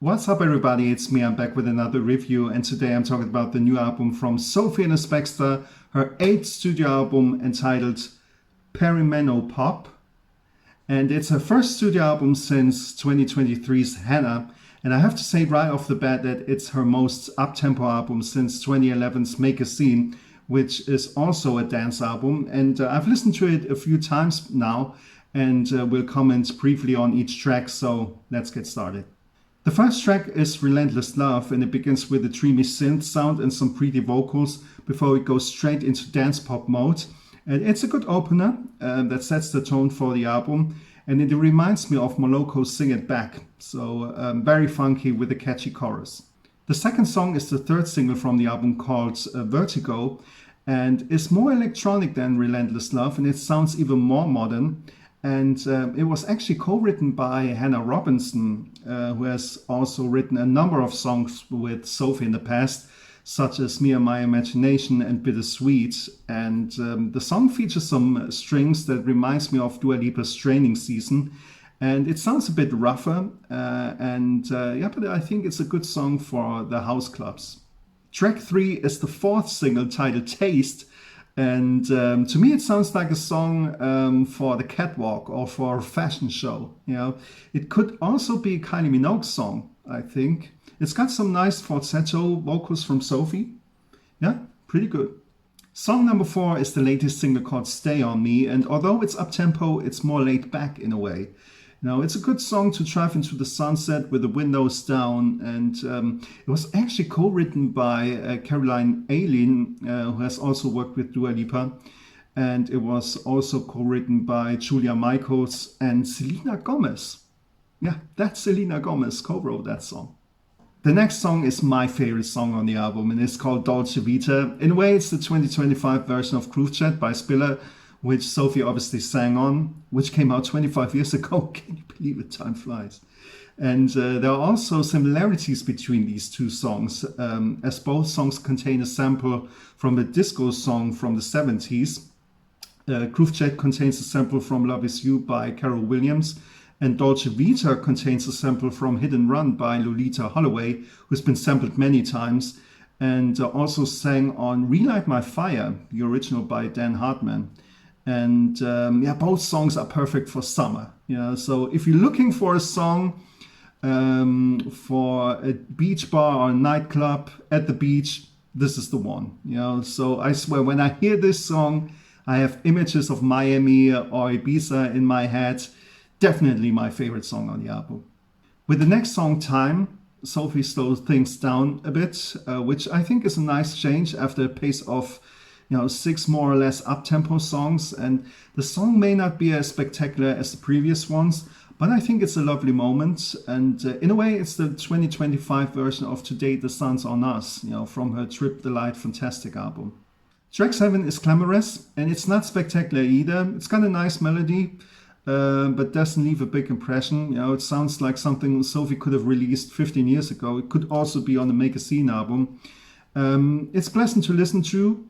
What's up, everybody? It's me. I'm back with another review, and today I'm talking about the new album from Sophie Ellis-Bextor, her eighth studio album entitled Perimenopop. And it's her first studio album since 2023's Hannah. And I have to say right off the bat that it's her most up-tempo album since 2011's Make a Scene, which is also a dance album. And I've listened to it a few times now, and will comment briefly on each track. So let's get started. The first track is Relentless Love, and it begins with a dreamy synth sound and some pretty vocals before it goes straight into dance pop mode. And it's a good opener that sets the tone for the album, and it reminds me of Moloko's Sing It Back, so very funky with a catchy chorus. The second song is the third single from the album called Vertigo, and is more electronic than Relentless Love, and it sounds even more modern. And it was actually co-written by Hannah Robinson, who has also written a number of songs with Sophie in the past, such as Me and My Imagination and Bittersweet. And the song features some strings that reminds me of Dua Lipa's Training Season. And it sounds a bit rougher, but I think it's a good song for the house clubs. Track 3 is the fourth single, titled Taste. And to me, it sounds like a song for the catwalk or for a fashion show. You know, it could also be a Kylie Minogue song, I think. It's got some nice falsetto vocals from Sophie. Yeah, pretty good. Song number 4 is the latest single called Stay On Me. And although it's up-tempo, it's more laid back in a way. Now, it's a good song to drive into the sunset with the windows down, and it was actually co-written by Caroline Aileen, who has also worked with Dua Lipa, and it was also co-written by Julia Michaels and Selena Gomez. Yeah, that's Selena Gomez co-wrote that song. The next song is my favorite song on the album, and it's called Dolce Vita. In a way, it's the 2025 version of Groove Chat by Spiller, which Sophie obviously sang on, which came out 25 years ago. Can you believe it? Time flies. And there are also similarities between these two songs, as both songs contain a sample from a disco song from the 70s. Groove Chat contains a sample from Love Is You by Carol Williams, and Dolce Vita contains a sample from Hit and Run by Lolita Holloway, who's been sampled many times, and also sang on Relight My Fire, the original by Dan Hartman. And both songs are perfect for summer. So if you're looking for a song for a beach bar or a nightclub at the beach, this is the one. So I swear, when I hear this song, I have images of Miami or Ibiza in my head. Definitely my favorite song on the album. With the next song, Time, Sophie slows things down a bit, which I think is a nice change after a pace of 6 more or less up-tempo songs. And the song may not be as spectacular as the previous ones, but I think it's a lovely moment. And in a way, it's the 2025 version of Today the Sun's On Us, from her Trip the Light Fantastic album. Track 7 is Glamorous, and it's not spectacular either. It's got a nice melody, but doesn't leave a big impression. It sounds like something Sophie could have released 15 years ago. It could also be on the Make a Scene album. It's pleasant to listen to.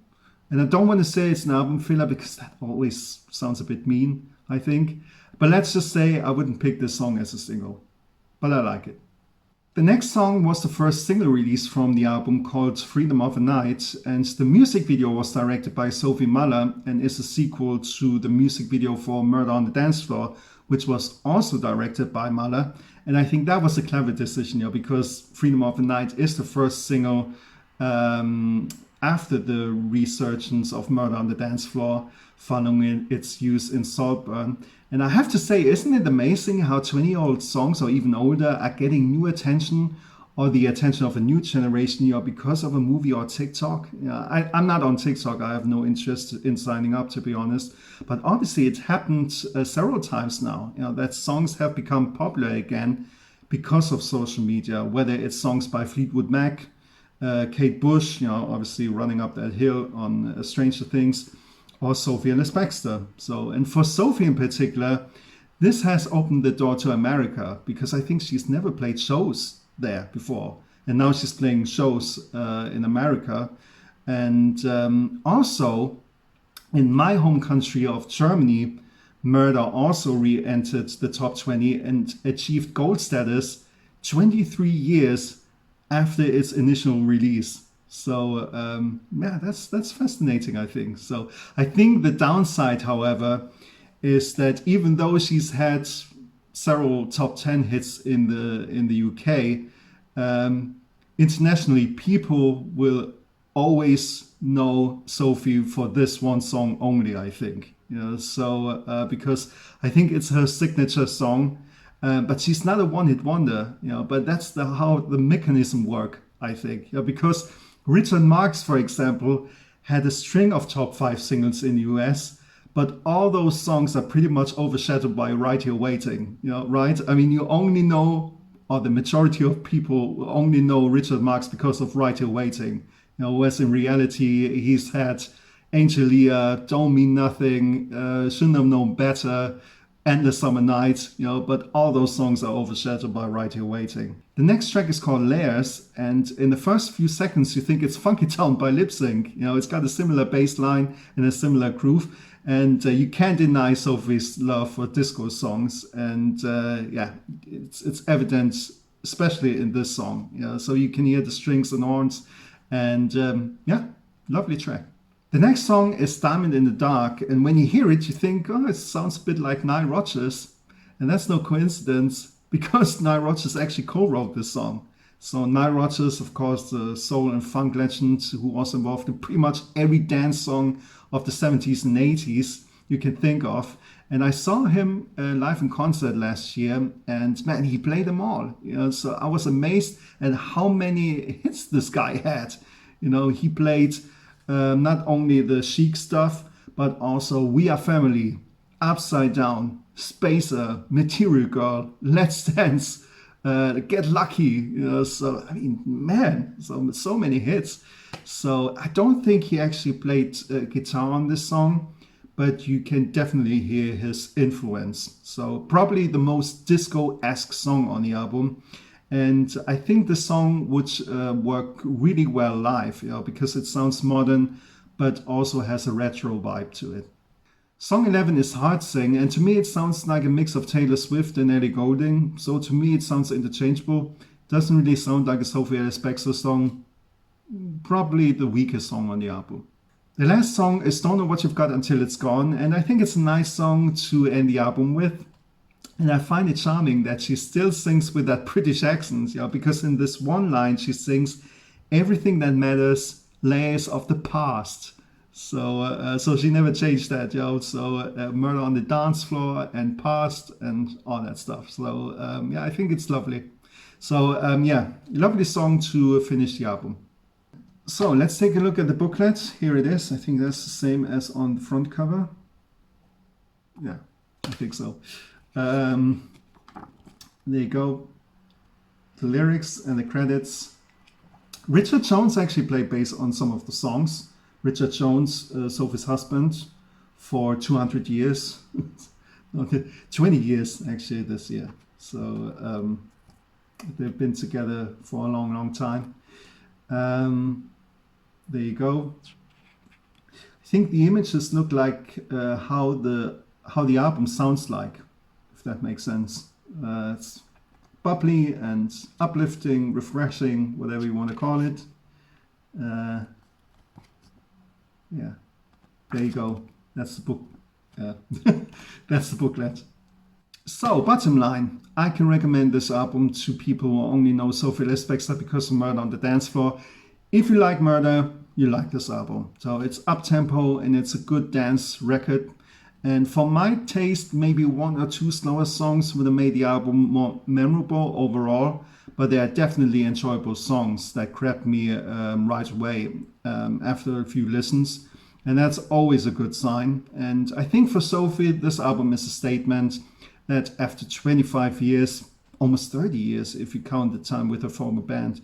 And I don't want to say it's an album filler because that always sounds a bit mean, I think. But let's just say I wouldn't pick this song as a single. But I like it. The next song was the first single release from the album, called Freedom of a Night. And the music video was directed by Sophie Muller and is a sequel to the music video for Murder on the Dance Floor, which was also directed by Muller. And I think that was a clever decision, because Freedom of a Night is the first single after the resurgence of Murder on the Dance Floor, following its use in Saltburn. And I have to say, isn't it amazing how 20-year-old songs or even older are getting new attention, or the attention of a new generation, because of a movie or TikTok? I'm not on TikTok. I have no interest in signing up, to be honest. But obviously it happened several times now, that songs have become popular again because of social media, whether it's songs by Fleetwood Mac, Kate Bush, obviously Running Up That Hill on Stranger Things, or Sophie Ellis-Bextor. And for Sophie in particular, this has opened the door to America, because I think she's never played shows there before. And now she's playing shows in America. And also, in my home country of Germany, Murder also re-entered the top 20 and achieved gold status 23 years after its initial release. So yeah, that's fascinating, I think. So I think the downside, however, is that even though she's had several top 10 hits in the UK, internationally people will always know Sophie for this one song only, I think. So because I think it's her signature song, but she's not a one-hit wonder. But that's how the mechanism work, I think. Because Richard Marx, for example, had a string of top 5 singles in the US, but all those songs are pretty much overshadowed by Right Here Waiting, right? I mean, you only know, or the majority of people only know Richard Marx because of Right Here Waiting, whereas in reality, he's had Angelia, Don't Mean Nothing, Shouldn't Have Known Better, Endless Summer Night, but all those songs are overshadowed by Right Here Waiting. The next track is called Layers, and in the first few seconds you think it's Funky Town by Lip Sync. It's got a similar bass line and a similar groove, and you can't deny Sophie's love for disco songs, and yeah, it's evident, especially in this song. So you can hear the strings and horns, and yeah, lovely track. The next song is Diamond in the Dark, and when you hear it, you think, oh, it sounds a bit like Nile Rodgers. And that's no coincidence, because Nile Rodgers actually co-wrote this song. So Nile Rodgers, of course, the soul and funk legend who was involved in pretty much every dance song of the 70s and 80s you can think of. And I saw him live in concert last year, and man, he played them all. So I was amazed at how many hits this guy had. He played not only the Chic stuff, but also We Are Family, Upside Down, Spacer, Material Girl, Let's Dance, Get Lucky. So I mean, man, so many hits. So I don't think he actually played guitar on this song, but you can definitely hear his influence. So probably the most disco-esque song on the album. And I think the song would work really well live, because it sounds modern, but also has a retro vibe to it. Song 11 is Hard Sing, and to me it sounds like a mix of Taylor Swift and Ellie Goulding. So to me it sounds interchangeable. Doesn't really sound like a Sophie Ellis-Bextor song. Probably the weakest song on the album. The last song is Don't Know What You've Got Until It's Gone, and I think it's a nice song to end the album with. And I find it charming that she still sings with that British accent, because in this one line she sings, everything that matters, layers of the past. So she never changed that, So Murder on the Dance Floor and Past and all that stuff. So yeah, I think it's lovely. So yeah, lovely song to finish the album. So let's take a look at the booklet. Here it is. I think that's the same as on the front cover. Yeah, I think so. There you go, the lyrics and the credits. Richard Jones actually played bass on some of the songs. Richard Jones, Sophie's husband, for 200 years. Okay, 20 years actually this year. So they've been together for a long, long time. There you go. I think the images look like how the album sounds like, if that makes sense. It's bubbly and uplifting, refreshing, whatever you want to call it. Yeah, there you go. That's the book. That's the booklet. So, bottom line, I can recommend this album to people who only know Sophie Ellis-Bextor because of Murder on the Dance Floor. If you like Murder, you like this album. So it's up-tempo and it's a good dance record. And for my taste, maybe one or two slower songs would have made the album more memorable overall, but they are definitely enjoyable songs that grabbed me right away after a few listens. And that's always a good sign. And I think for Sophie, this album is a statement that after 25 years, almost 30 years if you count the time with her former band,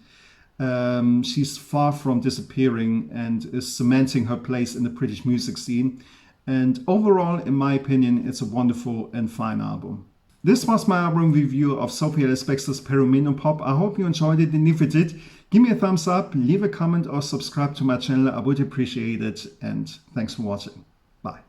she's far from disappearing and is cementing her place in the British music scene. And overall, in my opinion, it's a wonderful and fine album. This was my album review of Sophie Ellis-Bextor's Perimenopop. I hope you enjoyed it, and if you did, give me a thumbs up, leave a comment or subscribe to my channel. I would appreciate it, and thanks for watching. Bye.